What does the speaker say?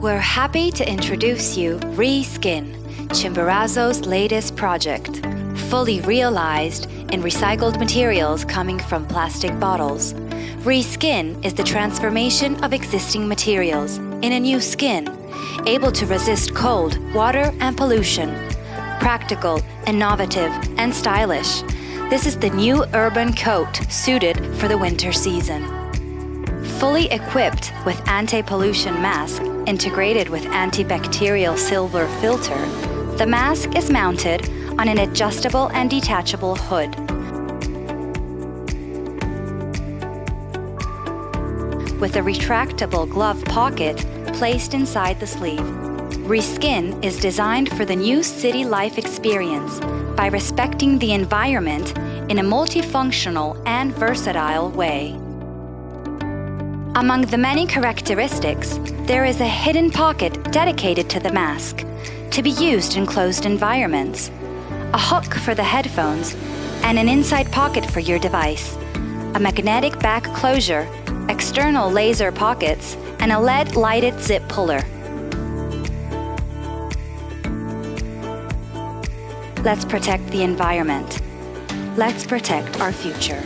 We're happy to introduce you Reskin, CHIMBORAZO's latest project, fully realized in recycled materials coming from plastic bottles. Reskin is the transformation of existing materials in a new skin, able to resist cold, water, and pollution. Practical, innovative, and stylish, this is the new urban coat suited for the winter season. Fully equipped with anti-pollution mask integrated with antibacterial silver filter, the mask is mounted on an adjustable and detachable hood. With a retractable glove pocket placed inside the sleeve. Reskin is designed for the new city life experience by respecting the environment in a multifunctional and versatile way. Among the many characteristics, there is a hidden pocket dedicated to the mask, to be used in closed environments, a hook for the headphones, and an inside pocket for your device, a magnetic back closure, external laser pockets, and a LED-lighted zip puller. Let's protect the environment. Let's protect our future.